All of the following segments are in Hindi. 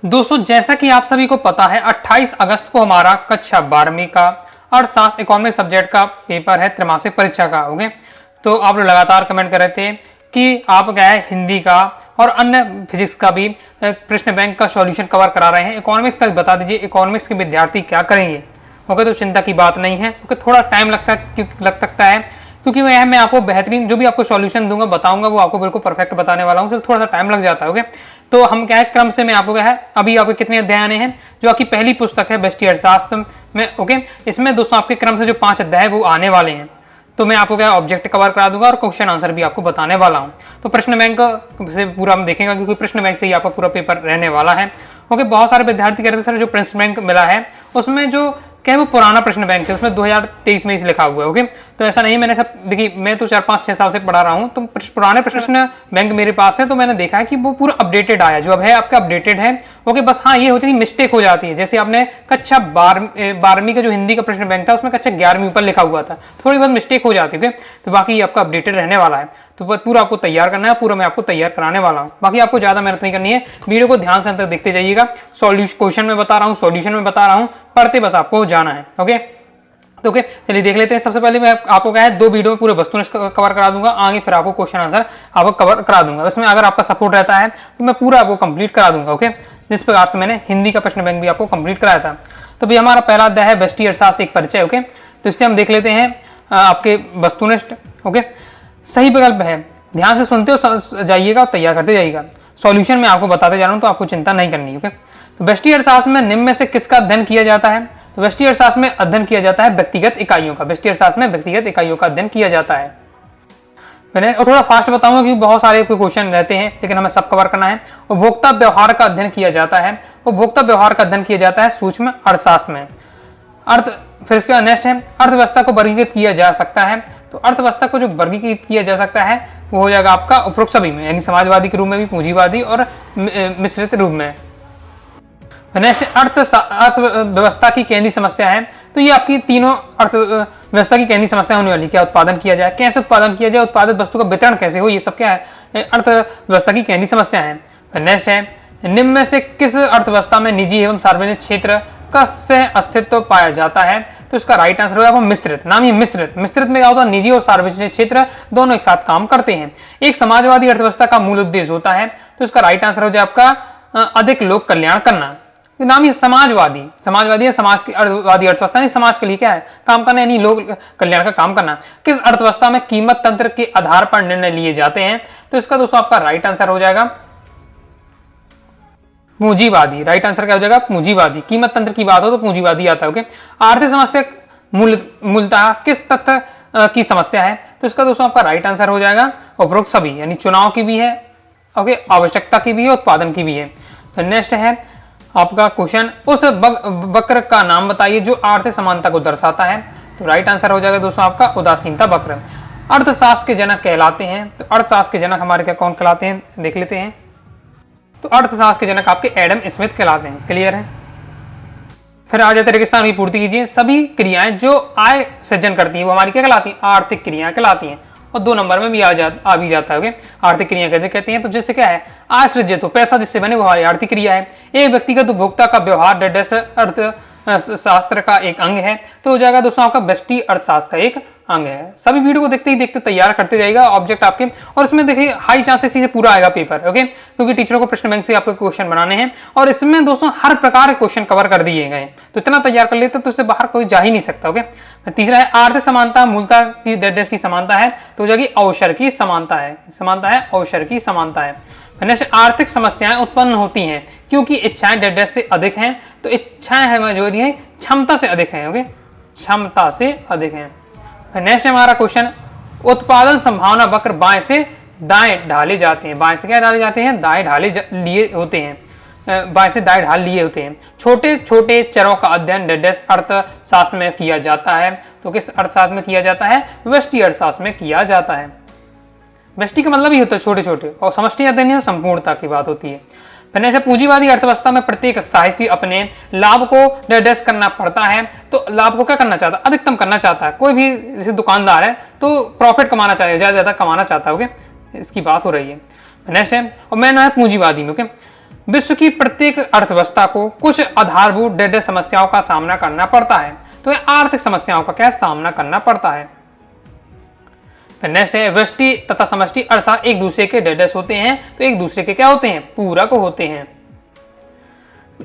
दोस्तों जैसा कि आप सभी को पता है 28 अगस्त को हमारा कक्षा 12वीं का अर्थशास्त्र इकोनॉमिक सब्जेक्ट का पेपर है, त्रैमासिक परीक्षा का। ओके, तो आप लोग लगातार कमेंट कर रहे थे कि आप क्या है हिंदी का और अन्य फिजिक्स का भी प्रश्न बैंक का सॉल्यूशन कवर करा रहे हैं। इकोनॉमिक्स का भी बता दीजिए इकोनॉमिक्स के विद्यार्थी क्या करेंगे। ओके, तो चिंता की बात नहीं है। ओके, थोड़ा टाइम लग सकता है क्योंकि मैं आपको बेहतरीन जो भी आपको सॉल्यूशन दूंगा बताऊंगा वो आपको बिल्कुल परफेक्ट बताने वाला हूँ, तो थोड़ा सा टाइम लग जाता है। ओके, तो हम क्या है क्रम से मैं आपको क्या है अभी आपके कितने अध्याय आने हैं, जो आपकी पहली पुस्तक है व्यष्टि अर्थशास्त्र में। ओके, इसमें दोस्तों आपके क्रम से जो 5 अध्याय वो आने वाले हैं, तो मैं आपको क्या ऑब्जेक्ट कवर करा दूंगा और क्वेश्चन आंसर भी आपको बताने वाला हूं। तो प्रश्न बैंक से पूरा हम देखेंगे क्योंकि प्रश्न बैंक से ही आपका पूरा पेपर रहने वाला है। ओके, बहुत सारे विद्यार्थी कहते हैं सर जो प्रश्न बैंक मिला है उसमें जो क्या है वो पुराना प्रश्न बैंक है, उसमें 2023 में इसे लिखा हुआ है। ओके, तो ऐसा नहीं, मैंने सब देखिए मैं तो 4-5-6 साल से पढ़ा रहा हूँ, तो पुराने प्रश्न बैंक मेरे पास है, तो मैंने देखा है कि वो पूरा अपडेटेड आया, जो अब है आपका अपडेटेड है। ओके, बस हाँ ये होती है मिस्टेक हो जाती है, जैसे आपने कक्षा 12वीं का जो हिंदी का प्रश्न बैंक था उसमें कक्षा 11वीं ऊपर लिखा हुआ था, थोड़ी बहुत मिस्टेक हो जाती है। तो बाकी आपका अपडेटेड रहने वाला है, तो पूरा आपको तैयार करना है, पूरा मैं आपको तैयार कराने वाला हूँ। बाकी आपको ज्यादा मेहनत नहीं करनी है, वीडियो को ध्यान से अंत तक देखते जाइएगा। सॉल्यूशन क्वेश्चन में बता रहा हूँ, सॉल्यूशन में बता रहा हूँ, पढ़ते बस आपको जाना है। ओके, तो ओके चलिए देख लेते हैं। सबसे पहले मैं आपको क्या है 2 वीडियो में पूरे वस्तुनिष्ठ कवर करा दूंगा, आगे फिर आपको क्वेश्चन आंसर आपको कवर करा दूंगा। इसमें अगर आपका सपोर्ट रहता है तो मैं पूरा आपको कंप्लीट करा दूंगा। ओके, जिस प्रकार से मैंने हिंदी का प्रश्न बैंक भी आपको कंप्लीट कराया था। तो भी हमारा पहला अध्याय है व्यष्टि अर्थशास्त्र एक परिचय। ओके, तो इससे हम देख लेते हैं आपके वस्तुनिष्ठ। ओके, सही विकल्प है, ध्यान से सुनते हो जाइएगा और तैयार करते जाइएगा। सॉल्यूशन में आपको बताते जा रहा हूं, तो आपको चिंता नहीं करनी है। ओके, तो व्यष्टि अर्थशास्त्र में निम्न में से किसका अध्ययन किया जाता है? तो व्यष्टि अर्थशास्त्र में अध्ययन किया जाता है व्यक्तिगत इकाइयों का। व्यष्टि अर्थशास्त्र में व्यक्तिगत इकाइयों का अध्ययन किया जाता है। मैंने और थोड़ा फास्ट बताऊंगा क्योंकि बहुत सारे क्वेश्चन रहते हैं, लेकिन हमें सब कवर करना है। उपभोक्ता व्यवहार का अध्ययन किया जाता है। उपभोक्ता व्यवहार का अध्ययन किया जाता है सूक्ष्म अर्थशास्त्र में। फिर इसके बाद नेक्स्ट है अर्थव्यवस्था को वर्गीकृत किया जा सकता है। तो अर्थव्यवस्था को जो वर्गीकृत किया जा सकता है वो हो जाएगा आपका उपरोक्त सभी में, यानी समाजवादी के रूप में भी, पूंजीवादी और मिश्रित रूप में। नेक्स्ट अर्थव्यवस्था की केंद्रीय समस्या है। तो ये आपकी तीनों अर्थव्यवस्था की केंद्रीय समस्या होने वाली, क्या उत्पादन किया जाए, कैसे उत्पादन किया जाए, उत्पादित वस्तु का वितरण कैसे हो, ये सब क्या है अर्थव्यवस्था की केंद्रीय समस्या है। नेक्स्ट है निम्न में से किस अर्थव्यवस्था में निजी एवं सार्वजनिक क्षेत्र का अस्तित्व पाया जाता है? तो इसका राइट आंसर होगा मिश्रित। नाम ही मिश्रित में क्या होता है, निजी और सार्वजनिक क्षेत्र दोनों एक साथ काम करते हैं। एक समाजवादी अर्थव्यवस्था का मूल उद्देश्य होता है, तो इसका राइट आंसर हो जाए आपका अधिक लोक कल्याण करना। नाम ही समाजवादी है, समाज की अर्थवादी अर्थव्यवस्था नहीं, समाज के लिए क्या है काम करना, यानी लोक कल्याण का काम करना। किस अर्थव्यवस्था में कीमत तंत्र के आधार पर निर्णय लिए जाते हैं? तो इसका दोस्तों आपका राइट आंसर हो जाएगा पूंजीवादी। राइट आंसर क्या हो जाएगा पूंजीवादी। कीमत तंत्र की बात हो तो पूंजीवादी आता है। ओके, आर्थिक समस्या मूलतः किस तथ्य की समस्या है? तो इसका दोस्तों आपका राइट आंसर हो जाएगा उपरोक्त सभी, यानी चुनाव की भी है, ओके, आवश्यकता की भी है, उत्पादन की भी है। तो नेक्स्ट है आपका क्वेश्चन उस वक्र का नाम बताइए जो आर्थिक समानता को दर्शाता है। तो राइट आंसर हो जाएगा दोस्तों आपका उदासीनता वक्र। अर्थशास्त्र के जनक कहलाते हैं। तो अर्थशास्त्र के जनक हमारे क्या कौन कहलाते हैं देख लेते हैं। तो अर्थशास्त्र के जनक आपके एडम स्मिथ कहलाते हैं। क्लियर है। फिर आ जाते रेगिस्तान की पूर्ति कीजिए। सभी क्रियाएं जो आय सृजन करती हैं वो हमारी क्या कहलाती हैं? आर्थिक क्रियाएं कहलाती हैं। और 2 नंबर में भी आ भी जाता है। आर्थिक क्रिया कैसे कहते हैं? तो जैसे क्या है आय सृजित हो, पैसा जिससे बने वो हमारी आर्थिक क्रिया है। एक व्यक्तिगत उपभोक्ता का व्यवहार अर्थशास्त्र का एक अंग है। तो हो जाएगा दोस्तों आपका व्यष्टि अर्थशास्त्र का एक अंग है। सभी वीडियो को देखते ही देखते तैयार करते जाएगा ऑब्जेक्ट आपके, और इसमें देखिए हाई चांसेस से पूरा आएगा पेपर। ओके, क्योंकि टीचरों को प्रश्न बैंक से आपको क्वेश्चन बनाने हैं और इसमें दोस्तों हर प्रकार के क्वेश्चन कवर कर दिए गए, तो इतना तैयार कर लेते तो इससे बाहर कोई जा ही नहीं सकता। ओके, तीसरा है आर्थिक समानता मूलता की डेडेस की समानता है। तो हो जाएगी अवसर की समानता है। अवसर की समानता है। आर्थिक समस्याएं उत्पन्न होती हैं क्योंकि इच्छाएं डेडेस से अधिक हैं। तो इच्छाएं है जो है क्षमता से अधिक हैं। ओके, क्षमता से अधिक हैं। नेक्स्ट हमारा क्वेश्चन उत्पादन संभावना वक्र बाएं से दाएं ढाले जाते हैं। बाएं से क्या ढाले जाते हैं? दाएं ढाले लिए होते हैं। बाएं से दाएं ढाल लिए होते हैं। छोटे छोटे चरों का अध्ययन डेडेस अर्थशास्त्र में किया जाता है। तो किस अर्थशास्त्र में किया जाता है? व्यष्टि अर्थशास्त्र में किया जाता है। व्यष्टि का मतलब ही होता है छोटे छोटे, और समष्टि अध्ययन संपूर्णता की बात होती है। फिर पूंजीवादी अर्थव्यवस्था में प्रत्येक साहसी अपने लाभ को निर्देश करना पड़ता है। तो लाभ को क्या करना चाहता है? अधिकतम करना चाहता है। कोई भी जैसे दुकानदार है तो प्रॉफिट कमाना चाहता है, ज्यादा कमाना चाहता है। ओके, इसकी बात हो रही है। नेक्स्ट है और मैन है पूंजीवादी में। ओके, विश्व की प्रत्येक अर्थव्यवस्था को कुछ आधारभूत डेढ़ समस्याओं का सामना करना पड़ता है। तो ये आर्थिक समस्याओं का क्या सामना करना पड़ता है। नेक्स्ट है व्यष्टि तथा समष्टि अर्थात एक दूसरे के डेढ़ होते हैं, तो एक दूसरे के क्या होते हैं, पूरक होते हैं।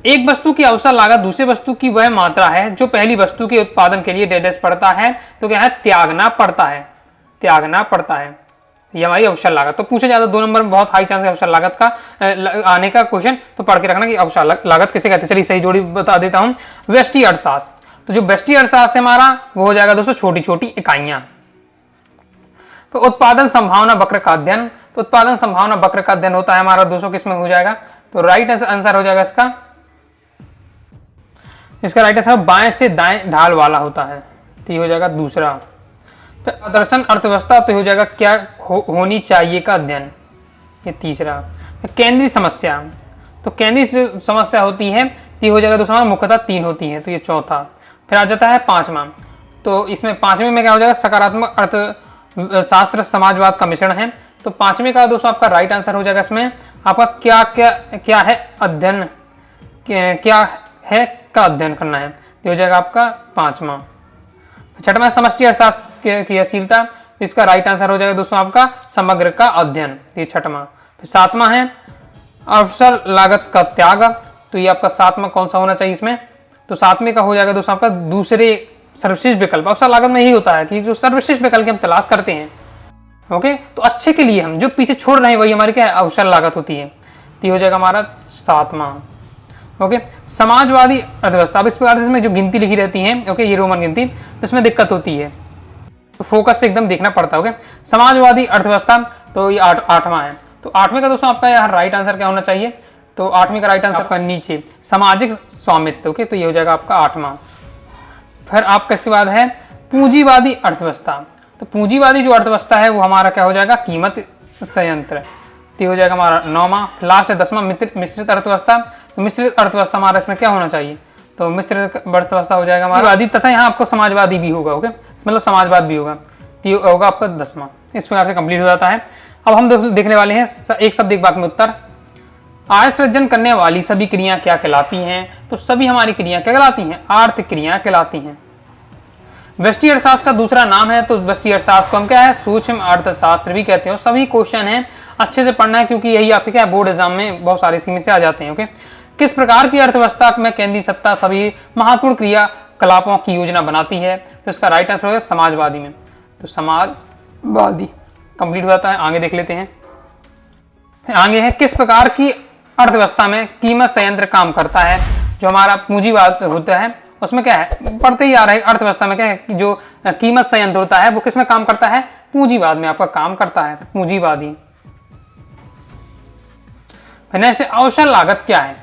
एक वस्तु की अवसर लागत दूसरी वस्तु की वह मात्रा है जो पहली वस्तु के उत्पादन के लिए डेढ़ पड़ता है, तो क्या है, त्यागना पड़ता है, त्यागना पड़ता है। ये हमारी अवसर लागत। तो पूछा जाता है 2 नंबर में बहुत हाई चांस है अवसर लागत का आने का क्वेश्चन, तो पढ़ के रखना कि अवसर लागत किसे कहते हैं। चलिए सही जोड़ी बता देता हूं, व्यष्टि अर्थशास्त्र। तो जो व्यष्टि अर्थशास्त्र से हमारा वो हो जाएगा दोस्तों छोटी छोटी इकाइयां। तो उत्पादन संभावना वक्र का अध्ययन, तो उत्पादन संभावना वक्र का अध्ययन होता है हमारा दोस्तों किसमें हो जाएगा, तो राइट आंसर हो जाएगा इसका राइट आंसर बाएं से दाएं ढाल वाला होता है, तो ये हो जाएगा दूसरा। फिर आदर्शन अर्थव्यवस्था, तो हो जाएगा क्या होनी चाहिए का अध्ययन, ये तीसरा। केंद्रीय समस्या, तो केंद्रीय समस्या होती है, तो ये हो जाएगा दोस्तों मुख्यतः 3 होती है, तो ये चौथा। फिर आ जाता है 5वां, तो इसमें 5वें में क्या हो जाएगा, सकारात्मक अर्थशास्त्र समाजवाद का मिश्रण है। तो 5वें का दोस्तों आपका राइट आंसर हो जाएगा इसमें आपका क्या क्या क्या है अध्ययन, क्या है का अध्ययन करना है, तो हो जाएगा आपका 5वां। 6वां समष्टि अर्थशास्त्र की क्रियाशीलता, इसका राइट आंसर हो जाएगा दोस्तों आपका समग्र का अध्ययन, ये 6वां। फिर 7वां है अवसर लागत का त्याग, तो ये आपका 7वां कौन सा होना चाहिए इसमें, तो 7वें का हो जाएगा दोस्तों आपका दूसरे सर्वश्रेष्ठ विकल्प। अवसर लागत में यही होता है कि जो सर्वश्रेष्ठ विकल्प हम तलाश करते हैं, ओके, तो अच्छे के लिए हम जो पीछे छोड़ रहे हैं वही हमारी क्या है, अवसर लागत होती है, तो ये हो जाएगा हमारा 7वां। ओके, समाजवादी अर्थव्यवस्था, अब इस प्रकार से इसमें जो गिनती लिखी रहती है, ओके, ये रोमन गिनती, तो इसमें दिक्कत होती है, तो फोकस से एकदम देखना पड़ता है। ओके, समाजवादी अर्थव्यवस्था, तो ये 8वां है। तो 8वें का दोस्तों आपका यहाँ राइट आंसर क्या होना चाहिए, तो 8वें का राइट आंसर आपका नीचे सामाजिक स्वामित्व, ओके, तो ये हो जाएगा आपका 8वां। फिर आपका इसके बाद है पूंजीवादी अर्थव्यवस्था, तो पूंजीवादी जो अर्थव्यवस्था है वो हमारा क्या हो जाएगा, कीमत संयंत्र, तो हो जाएगा हमारा 9वां। लास्ट है 10वां मिश्रित अर्थव्यवस्था, तो मिश्रित अर्थव्यवस्था हमारा इसमें क्या होना चाहिए, तो मिश्रित अर्थव्यवस्था हो जाएगा हमारा वादी, तथा यहाँ आपको समाजवादी भी होगा, ओके, मतलब समाजवाद भी होगा, तो ये होगा आपका 10वां। इस प्रकार से कंप्लीट हो जाता है। अब हम देखने वाले हैं एक शब्द एक वाक्य में उत्तर। आय सृजन करने वाली सभी क्रियाएं क्या कहलाती हैं, तो सभी हमारी क्रियाएं क्या कहलाती हैं, आर्थिक क्रियाएं कहलाती हैं। व्यष्टि अर्थशास्त्र का दूसरा नाम है, तो व्यष्टि अर्थशास्त्र को हम क्या है, सूक्ष्म अर्थशास्त्र भी कहते हैं। सभी क्वेश्चन है अच्छे से पढ़ना है, क्योंकि यही आपके क्या बोर्ड एग्जाम में बहुत सारे इसी में से आ जाते हैं। ओके, किस प्रकार की अर्थव्यवस्था में केंद्रीय सत्ता सभी महत्वपूर्ण क्रियाकलापों की योजना बनाती है, तो इसका राइट आंसर होगा समाजवादी में, तो समाजवादी कंप्लीट हो जाता है। आगे देख लेते हैं, आगे है किस प्रकार की अर्थव्यवस्था में कीमत संयंत्र काम करता है, जो हमारा पूंजीवाद होता है उसमें क्या है, पढ़ते ही आ रहा है, अर्थव्यवस्था में क्या है कि जो कीमत संयंत्र होता है वो किस में काम करता है, पूंजीवाद में आपका काम करता है, पूंजीवादी। नेक्स्ट, अवसर लागत क्या है,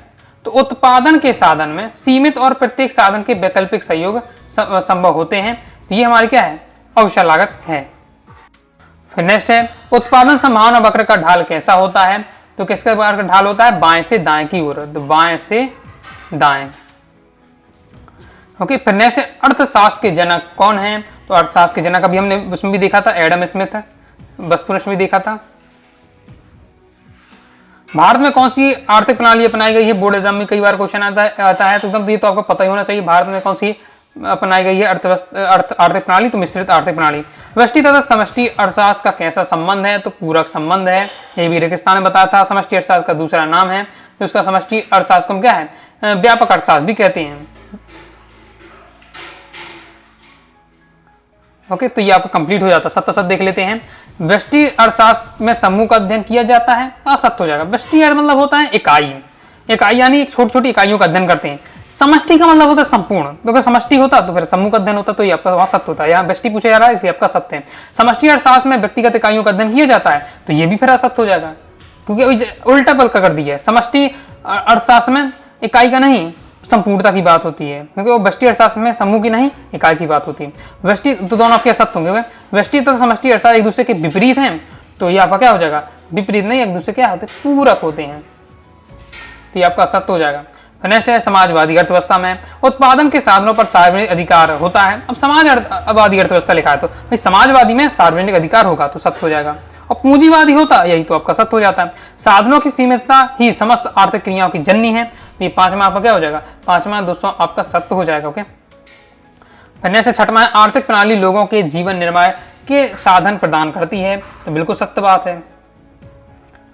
तो उत्पादन के साधन में सीमित और प्रत्येक साधन के वैकल्पिक सहयोग संभव होते हैं, तो ये हमारी क्या है, अवसर लागत है। फिर नेक्स्ट है उत्पादन संभावना वक्र का ढाल कैसा होता है, तो किसके प्रकार का ढाल होता है, बाएं से दाएं की ओर, तो बाएं से दाएं। ओके, फिर नेक्स्ट अर्थशास्त्र के जनक कौन है, तो अर्थशास्त्र के जनक अभी हमने उसमें भी देखा था, एडम स्मिथ, वस्तुनिष्ठ में देखा था। भारत में कौन सी आर्थिक प्रणाली अपनाई गई है, बोर्ड एग्जाम में कई बार क्वेश्चन आता है, तो एकदम ये तो आपको पता ही होना चाहिए, भारत में कौन सी अपनाई गई है आर्थिक प्रणाली, तो मिश्रित आर्थिक प्रणाली। व्यष्टि तथा समष्टि अर्थशास्त्र का कैसा संबंध है, तो पूरक संबंध है, ये भी रेगिस्तान ने बताया था। समष्टि अर्थशास्त्र का दूसरा नाम है, तो इसका समष्टि अर्थशास्त्र को क्या है, व्यापक अर्थशास्त्र भी कहते हैं। ओके, तो ये आपका कंप्लीट हो जाता है। सत्य देख लेते हैं। व्यष्टि अर्थशास्त्र में समूह का अध्ययन किया जाता है, असत्य हो जाएगा। व्यष्टि अर्थ मतलब होता है इकाई, इकाई यानी छोटी छोटी इकाइयों का अध्ययन करते हैं। समष्टि का मतलब होता है संपूर्ण, तो अगर समष्टि होता तो फिर समूह का अध्ययन होता, तो ये आपका वहां सत्य होता है। यहाँ व्यष्टि पूछा जा रहा है इसलिए आपका सत्य है। समष्टि अर्थशास्त्र में व्यक्तिगत इकाइयों का अध्ययन किया जाता है, तो ये भी फिर असत्य हो जाएगा, क्योंकि उल्टा पल कर दिया है। समष्टि अर्थशास्त्र में इकाई का नहीं संपूर्णता की बात होती है, क्योंकि वो व्यष्टि अर्थशास्त्र में समूह की नहीं इकाई की बात होती है। व्यष्टि तो दोनों आपके असत्य होंगे, व्यष्टि तो समष्टि अर्थशास्त्र एक दूसरे के विपरीत हैं, तो ये आपका क्या हो जाएगा, विपरीत नहीं, एक दूसरे क्या होते हैं, पूरक होते हैं, तो ये आपका असत्य हो जाएगा। नेक्स्ट है समाजवादी अर्थव्यवस्था में उत्पादन के साधनों पर सार्वजनिक अधिकार होता है। अब समाजवादी अर्थव्यवस्था लिखा है, तो भाई समाजवादी में सार्वजनिक अधिकार होगा, तो सत्य हो जाएगा। और पूंजीवादी होता यही तो आपका सत्य हो जाता है। साधनों की सीमितता ही समस्त आर्थिक क्रियाओं की जननी है। ये पांचवा आपका क्या हो जाएगा, पांचवा दोस्तों आपका सत्य हो जाएगा। ओके, नेक्स्ट छठवां है आर्थिक प्रणाली लोगों के जीवन निर्वाह के साधन प्रदान करती है। तो बिल्कुल सत्य बात है।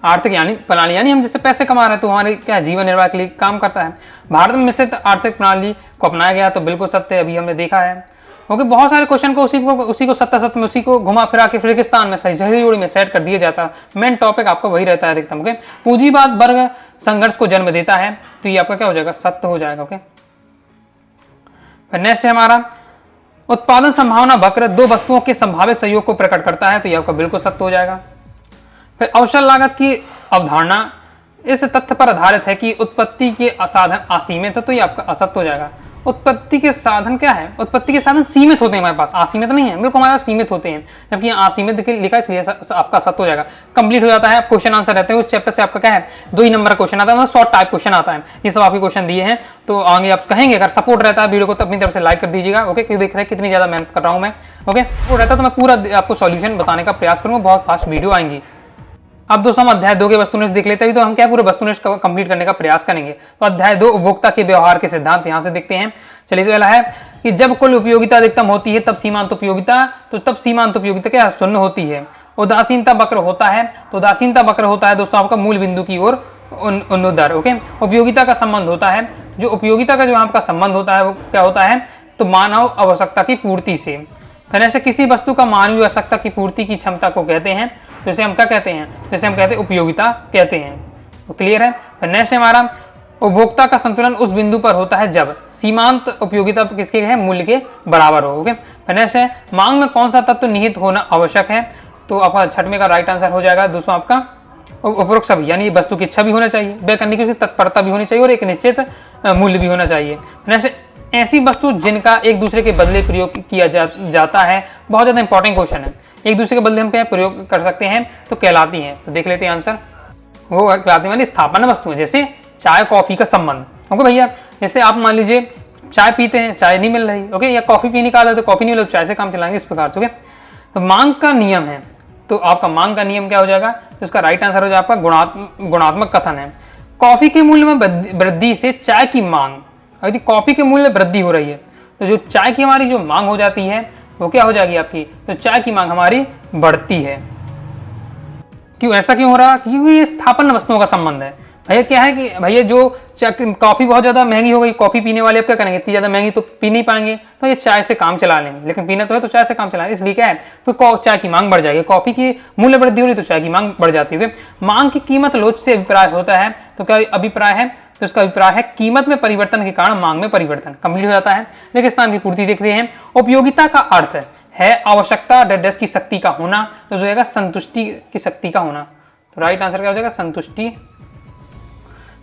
आर्थिक यानी प्रणाली यानी हम जैसे पैसे कमा रहे हैं तो हमारे क्या जीवन निर्वाह के लिए काम करता है। भारत में मिश्रित आर्थिक प्रणाली को अपनाया गया तो बिल्कुल सत्य, अभी हमने देखा है। क्योंकि बहुत सारे क्वेश्चन को उसी को सत्य में उसी को घुमा फिरा के फिरकिस्तान में सही जोड़ी में सेट कर दिया जाता है। मेन टॉपिक आपका वही रहता है अधिकतम। ओके, पूंजीवाद वर्ग संघर्ष को जन्म देता है तो ये आपका क्या हो जाएगा, सत्य हो जाएगा। ओके, फिर नेक्स्ट है हमारा उत्पादन संभावना वक्र दो वस्तुओं के संभावित सहयोग को प्रकट करता है तो ये आपका बिल्कुल सत्य हो जाएगा। फिर अवसर लागत की अवधारणा इस तथ्य पर आधारित है कि उत्पत्ति के साधन असीमित है तो ये आपका असत्य हो जाएगा। उत्पत्ति के साधन क्या है, उत्पत्ति के साधन सीमित होते हैं हमारे पास, असीमित नहीं है, बिल्कुल हमारे पास सीमित होते हैं, जबकि यहाँ असीमित लिखा है इसलिए आपका सत्य हो जाएगा। कंप्लीट हो जाता है। आप क्वेश्चन आंसर रहते हैं उस चैप्टर से आपका क्या है 2 ही नंबर का क्वेश्चन आता है, मतलब शॉर्ट टाइप क्वेश्चन आता है। ये सब आपके क्वेश्चन दिए हैं तो आगे आप कहेंगे अगर सपोर्ट रहता है वीडियो को तो अपनी तरफ से लाइक कर दीजिएगा। ओके, क्योंकि देख रहे हैं कितनी ज्यादा मेहनत कर रहा हूँ मैं। ओके, वो रहता है तो मैं पूरा आपको सॉल्यूशन बताने का प्रयास करूंगा, बहुत फास्ट वीडियो आएंगी। अब दोस्तों हम अध्याय 2 के वस्तुनिष्ठ देख लेते हैं, तो हम क्या पूरे वस्तुनिष्ठ कंप्लीट करने का प्रयास करेंगे। तो अध्याय 2 उपभोक्ता के व्यवहार के सिद्धांत यहाँ से देखते हैं। चलिए, पहला है कि जब कुल उपयोगिता अधिकतम होती है तब सीमांत उपयोगिता, तो तब सीमांत उपयोगिता क्या शून्य होती है। उदासीनता वक्र होता है, तो उदासीनता वक्र होता है दोस्तों आपका मूल बिंदु की ओर उन्नोदर। ओके, उपयोगिता का संबंध होता है, जो उपयोगिता का जो आपका संबंध होता है वो क्या होता है, तो मानव आवश्यकता की पूर्ति से। फिर ऐसे किसी वस्तु का मानवीय आवश्यकता की पूर्ति की क्षमता को कहते हैं, जैसे हम क्या कहते हैं, जैसे हम कहते हैं उपयोगिता कहते हैं। तो क्लियर है। फिर नेक्स्ट हमारा उपभोक्ता का संतुलन उस बिंदु पर होता है जब सीमांत उपयोगिता किसके है, मूल्य के बराबर हो। ओके, फिर नेक्स्ट है मांग में कौन सा तत्व निहित होना आवश्यक है, तो आपका छठवें का राइट आंसर हो जाएगा दोस्तों आपका उपरोक्त सभी, यानी वस्तु की इच्छा भी होना चाहिए, व्यय करने की उसकी तत्परता भी होनी चाहिए और एक निश्चित मूल्य भी होना चाहिए। नेक्स्ट ऐसी वस्तु जिनका एक दूसरे के बदले प्रयोग किया जाता है, बहुत ज्यादा इंपॉर्टेंट क्वेश्चन है, एक दूसरे के बदले हम क्या प्रयोग कर सकते हैं तो कहलाती हैं। तो देख लेते हैं आंसर, वो कहलाती है स्थापना वस्तुएं, जैसे चाय कॉफी का संबंध। ओके भैया, जैसे आप मान लीजिए चाय पीते हैं, चाय नहीं मिल रही, ओके, या कॉफी पीने का आदत है तो कॉफी नहीं मिल, चाय से काम चलाएंगे इस प्रकार से। ओके, तो मांग का नियम है, तो आपका मांग का नियम क्या हो जाएगा, तो इसका राइट आंसर हो जाएगा आपका गुणात्मक कथन है। कॉफी के मूल्य में वृद्धि से चाय की मांग, यदि कॉफी के मूल्य वृद्धि हो रही है तो जो चाय की हमारी जो मांग हो जाती है वो क्या हो जाएगी आपकी, तो चाय की मांग हमारी बढ़ती है। क्यों, ऐसा क्यों हो रहा, क्योंकि ये स्थापन वस्तुओं का संबंध है। भैया क्या है कि भैया जो कॉफी बहुत ज्यादा महंगी हो गई, कॉफी पीने वाले अब क्या करेंगे, इतनी ज्यादा महंगी तो पी नहीं पाएंगे, तो ये चाय से काम चला लेंगे, लेकिन पीना तो है तो चाय से काम चला, इसलिए क्या है तो चाय की मांग बढ़ जाएगी। कॉफी की मूल्य वृद्धि हो रही तो चाय की मांग बढ़ जाती है। मांग की कीमत लोच से अभिप्राय होता है, तो क्या अभिप्राय है, तो इसका अभिप्राय है कीमत में परिवर्तन के कारण मांग में परिवर्तन कंप्लीट हो जाता है। लेकिन स्थान की पूर्ति देखते हैं। उपयोगिता का अर्थ है आवश्यकता डेडस की शक्ति का होना, तो जो है संतुष्टि की शक्ति का होना, तो राइट आंसर क्या हो जाएगा, संतुष्टि।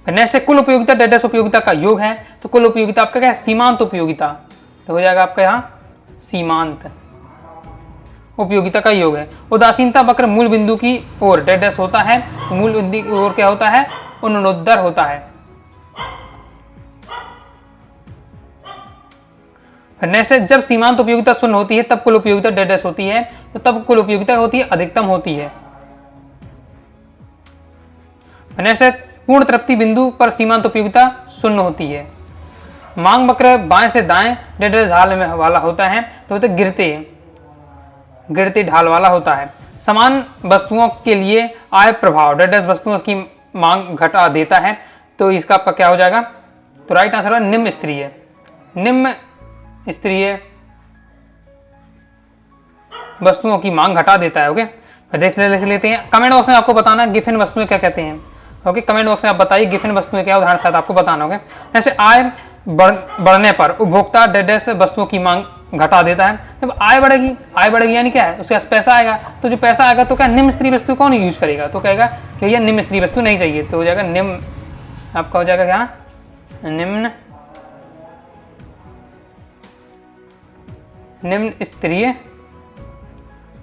नेक्स्ट है कुल उपयोगिता डेडस उपयोगिता का योग है, तो कुल उपयोगिता आपका क्या है, सीमांत उपयोगिता, तो हो जाएगा आपका यहाँ सीमांत उपयोगिता का योग है। उदासीनता वक्र मूल बिंदु की ओर डेडस होता है, मूल बिंदु की ओर क्या होता है, उन्नोदर होता है। नेक्स्ट है जब सीमांत उपयोगिता शून्य होती है तब कुल उपयोगिता डेडस होती है, तो तब कुल उपयोगिता होती है अधिकतम होती है। नेक्स्ट है पूर्ण तृप्ति बिंदु पर सीमांत उपयोगिता शून्य होती है। मांग वक्र बाएं से दाएं डेडस ढाल में वाला होता है, तो गिरते ढाल वाला होता है। समान वस्तुओं के लिए आय प्रभाव डेडस वस्तुओं की मांग घटा देता है, तो इसका आपका क्या हो जाएगा, तो राइट आंसर है निम्न स्तरीय। निम्न स्तरीय वस्तुओं की मांग घटा देता है। ओके, देख लेते हैं। कमेंट बॉक्स में आपको बताना गिफिन वस्तुएं क्या कहते हैं। ओके, कमेंट बॉक्स में आप बताइए गिफिन वस्तुएं क्या, उदाहरण साथ आपको बताना होगा। जैसे आय बढ़ने पर उपभोक्ता डेडस वस्तुओं की मांग घटा देता है। जब आय बढ़ेगी यानी क्या है, उसके पास पैसा आएगा, तो जो पैसा आएगा तो क्या निम्न स्तरीय वस्तु कौन यूज करेगा, तो कहेगा कि भैया निम्न स्तरीय वस्तु नहीं चाहिए, तो हो जाएगा निम्न, आपका हो जाएगा क्या, निम्न स्तरीय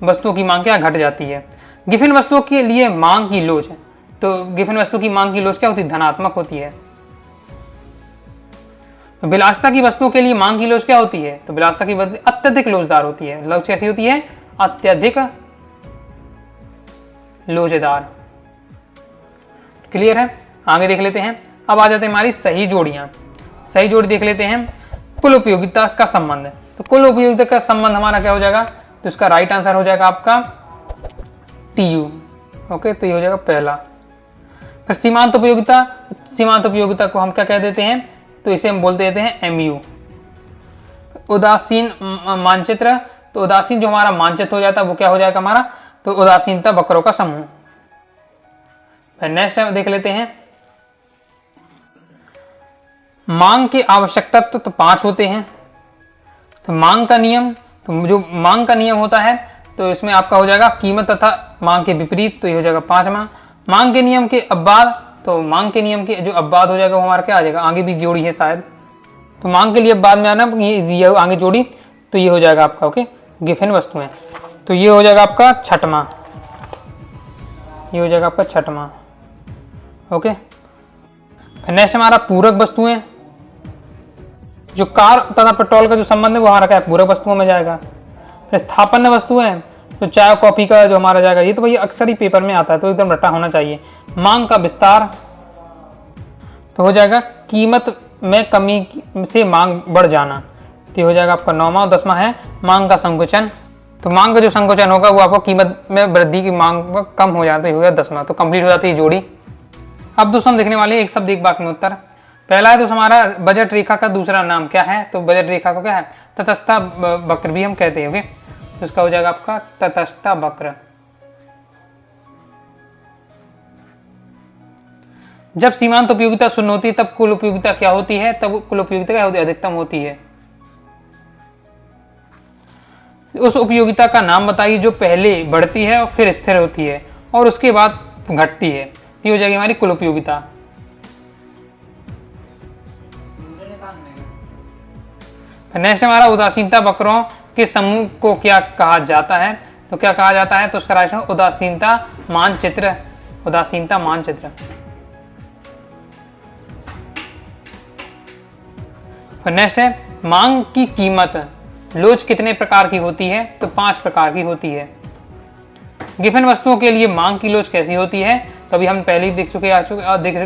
वस्तुओं की मांग क्या घट जाती है। गिफिन वस्तुओं के लिए मांग की लोच है, तो गिफिन वस्तु की मांग की लोच क्या होती है, धनात्मक होती है। विलासिता की वस्तुओं के लिए मांग की लोच क्या होती है, तो विलासिता की वस्तु अत्यधिक लोचदार होती है। लोच कैसी होती है, अत्यधिक लोचदार। क्लियर है? आगे देख लेते हैं। अब आ जाते हैं हमारी सही जोड़ियां। सही जोड़ी देख लेते हैं। कुल उपयोगिता का संबंध, तो कुल उपयोगिता का संबंध हमारा क्या हो जाएगा, तो इसका राइट आंसर हो जाएगा आपका TU। ओके, तो ये हो जाएगा पहला। फिर सीमांत उपयोगिता, सीमांत उपयोगिता को हम क्या कह देते हैं, तो इसे हम बोल देते हैं MU। उदासीन मानचित्र, तो उदासीन जो हमारा मानचित्र हो जाता है वो क्या हो जाएगा हमारा, तो उदासीनता वक्रों का समूह। फिर नेक्स्ट देख लेते हैं। मांग के आवश्यक तत्व तो 5 होते हैं। तो मांग का नियम, तो जो मांग का नियम होता है तो इसमें आपका हो जाएगा कीमत तथा मांग के विपरीत, तो ये हो जाएगा 5वां। मांग के नियम के अपवाद, तो मांग के नियम के जो अपवाद हो जाएगा वो हमारा क्या आ जाएगा, आगे भी जोड़ी है शायद, तो मांग के लिए बाद में आना ये आगे जोड़ी, तो ये हो जाएगा आपका ओके गिफन वस्तुएं, तो ये हो जाएगा आपका 6वां, ये हो जाएगा आपका 6वां। ओके, फिर नेक्स्ट हमारा पूरक वस्तुएं, जो कार तथा पेट्रोल का जो संबंध है वो हमारा क्या है, पूरक वस्तुओं में जाएगा। फिर स्थापन वस्तुएं, तो चाय कॉफी का जो हमारा जाएगा, ये तो भैया अक्सर ही पेपर में आता है तो एकदम रट्टा होना चाहिए। मांग का विस्तार, तो हो जाएगा कीमत में कमी से मांग बढ़ जाना, तो हो जाएगा आपका 9वां। और 10वां है मांग का संकुचन, तो मांग का जो संकुचन होगा वो आपको कीमत में वृद्धि की मांग कम हो जाता है, हो गया 10वां। तो कंप्लीट हो जाती है जोड़ी। अब दोस्तों हम देखने वाले हैं एक शब्द एक वाक्य में उत्तर। पहला है दोस्तों हमारा बजट रेखा का दूसरा नाम क्या है, तो बजट रेखा को क्या है, तटस्थ वक्र भी हम कहते हैं। ओके, तो इसका हो जाएगा आपका तटस्थ वक्र। जब सीमांत उपयोगिता शून्य होती है तब कुल उपयोगिता क्या होती है, तब कुल उपयोगिता क्या होती है, अधिकतम होती है। उस उपयोगिता का नाम बताइए जो पहले बढ़ती है और फिर स्थिर होती है और उसके बाद घटती है, ये हो जाएगी हमारी कुल उपयोगिता। नेक्स्ट हमारा उदासीनता वक्रों के समूह को क्या कहा जाता है, तो क्या कहा जाता है, तो उसका राशि उदासीनता मानचित्र, उदासीनता मानचित्र। नेक्स्ट है मांग की कीमत, लोच कितने प्रकार की होती है, तो 5 प्रकार की होती है। गिफन वस्तुओं के लिए मांग की लोच कैसी होती है, तो अभी हम पहले ही देख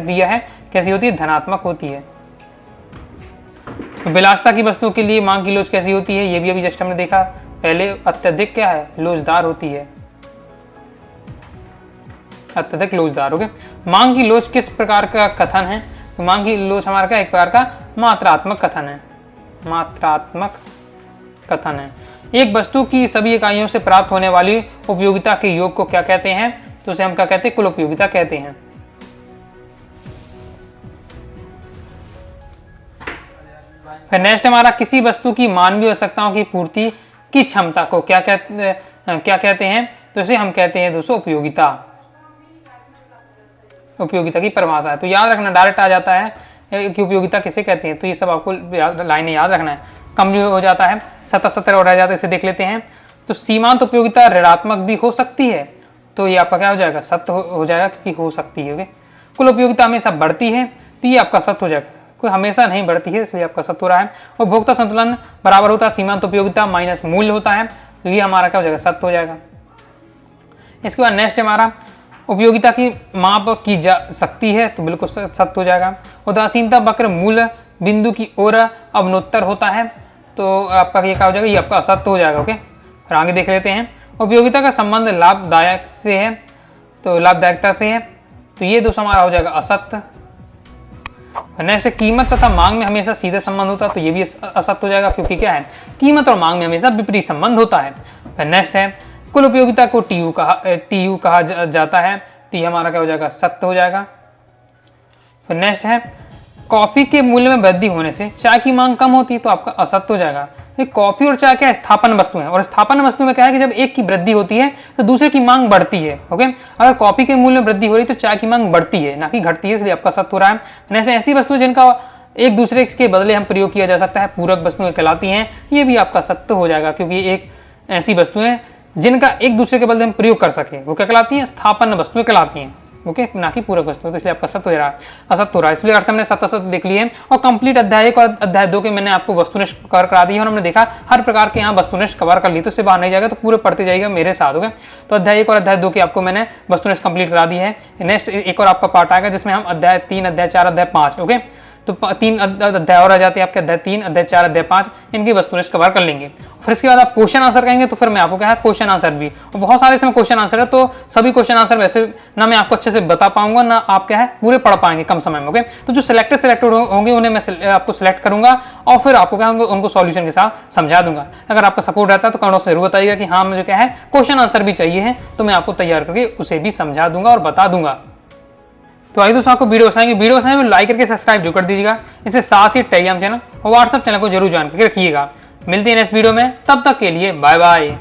दिया है कैसी होती है, धनात्मक होती है। तो विलासिता की वस्तुओं के लिए मांग की लोच कैसी होती है, ये भी अभी जस्ट हमने देखा पहले, अत्यधिक क्या है, लोचदार होती है, अत्यधिक लोचदार। ओके, मांग की लोच किस प्रकार का कथन है, तो मांग की लोच हमारा क्या एक प्रकार का मात्रात्मक कथन है, मात्रात्मक कथन है। एक वस्तु की सभी इकाइयों से प्राप्त होने वाली उपयोगिता के योग को क्या कहते हैं, तो उसे हम क्या कहते हैं, कुल उपयोगिता कहते हैं। फिर नेक्स्ट हमारा किसी वस्तु की मानवीय आवश्यकताओं की पूर्ति की क्षमता को क्या कहते हैं, तो इसे हम कहते हैं दोस्तों उपयोगिता। उपयोगिता की परिभाषा है, तो याद रखना डायरेक्ट आ जाता है कि उपयोगिता किसे कहते हैं, तो ये सब आपको लाइनें याद रखना है। कम हो जाता है 17 और रह जाता है, इसे देख लेते हैं। तो सीमांत उपयोगिता ऋणात्मक भी हो सकती है, तो ये आपका क्या हो जाएगा, सत्य हो जाएगा क्योंकि हो सकती है। कुल उपयोगिता हमेशा बढ़ती है, तो ये आपका सत्य हो जाएगा, कोई हमेशा नहीं बढ़ती है इसलिए आपका सत्य हो रहा है। और उपभोक्ता संतुलन बराबर होता है सीमांत उपयोगिता माइनस मूल्य होता है, तो ये हमारा क्या हो जाएगा, सत्य हो जाएगा। इसके बाद नेक्स्ट हमारा उपयोगिता की माप की जा सकती है, तो बिल्कुल सत्य हो जाएगा। उदासीनता वक्र मूल बिंदु की ओर अवनोत्तर होता है, तो आपका ये क्या हो जाएगा, ये आपका असत्य हो जाएगा। ओके, फिर आगे देख लेते हैं। उपयोगिता का संबंध लाभदायक से है, तो लाभदायकता से है, तो ये दोस्तों हमारा हो जाएगा असत्य। नेक्स्ट कीमत तथा मांग में हमेशा सीधे संबंध होता है, तो ये भी असत्य हो जाएगा क्योंकि क्या है, कीमत और मांग में हमेशा विपरीत संबंध होता है। फिर नेक्स्ट है कुल उपयोगिता को TU कहा जाता है, तो ये हमारा क्या हो जाएगा, सत्य हो जाएगा। फिर नेक्स्ट है कॉफी के मूल्य में वृद्धि होने से चाय की मांग कम होती है, तो आपका असत्य हो जाएगा। कॉफी और चाय क्या है, स्थापन वस्तु है, और स्थापन वस्तु में क्या है कि जब एक की वृद्धि होती है तो दूसरे की मांग बढ़ती है। ओके, अगर कॉफी के मूल्य में वृद्धि हो रही है तो चाय की मांग बढ़ती है ना कि घटती है, इसलिए आपका सत्य हो रहा है। ऐसे ऐसी वस्तुएं जिनका एक दूसरे के बदले हम प्रयोग किया जा सकता है, पूरक वस्तुएं कहलाती हैं, ये भी आपका सत्य हो जाएगा क्योंकि एक ऐसी वस्तुएं जिनका एक दूसरे के बदले हम प्रयोग कर सके वो क्या कहलाती हैं, स्थापन वस्तुएं कहलाती हैं। ओके, ना कि पूरक वस्तु, तो इसलिए आपका असत्य हो रहा है, असत्य हो रहा है। इसलिए अर्थ हमने सत्य असत्य देख लिए और कंप्लीट अध्याय 1 और अध्याय 2 के मैंने आपको वस्तुनिष्ठ कवर करा दी है और हमने देखा हर प्रकार के यहाँ वस्तुनिष्ठ कवर कर ली, तो इससे बाहर नहीं जाएगा, तो पूरे पढ़ते जाइएगा मेरे साथ। ओके, तो अध्याय 1 और अध्याय 2 की आपको मैंने वस्तुनिष्ठ कंप्लीट करा दी है। नेक्स्ट एक और आपका पार्ट आएगा जिसमें हम अध्याय 3, अध्याय 4, अध्याय 5, ओके, तो 3 अध्याय और आ जाते हैं आपके, अध्याय 3, अध्याय 4, अध्याय 5, इनकी वस्तुनिष्ठ कवर कर लेंगे। फिर इसके बाद आप क्वेश्चन आंसर कहेंगे तो फिर मैं आपको क्या है क्वेश्चन आंसर भी, और बहुत सारे इसमें क्वेश्चन आंसर है, तो सभी क्वेश्चन आंसर वैसे ना मैं आपको अच्छे से बता पाऊंगा ना आप क्या है पूरे पढ़ पाएंगे कम समय में। ओके, तो जो सिलेक्टेड होंगे उन्हें मैं आपको सिलेक्ट करूंगा और फिर आपको क्या उनको सॉल्यूशन के साथ समझा दूंगा। अगर आपका सपोर्ट रहता है तो कमेंट से जरूर बताइएगा कि हाँ मुझे क्या है क्वेश्चन आंसर भी चाहिए है, तो मैं आपको तैयार करके उसे भी समझा दूंगा और बता दूंगा। तो आइए दोस्तों, आपको वीडियो पसंद आएगी, वीडियो पसंद आए लाइक करके सब्सक्राइब जरूर कर दीजिएगा। इसके साथ ही टेलीग्राम चैनल और व्हाट्सएप चैनल को जरूर ज्वाइन करके रखिएगा। मिलते हैं नेक्स्ट वीडियो में, तब तक के लिए बाय बाय।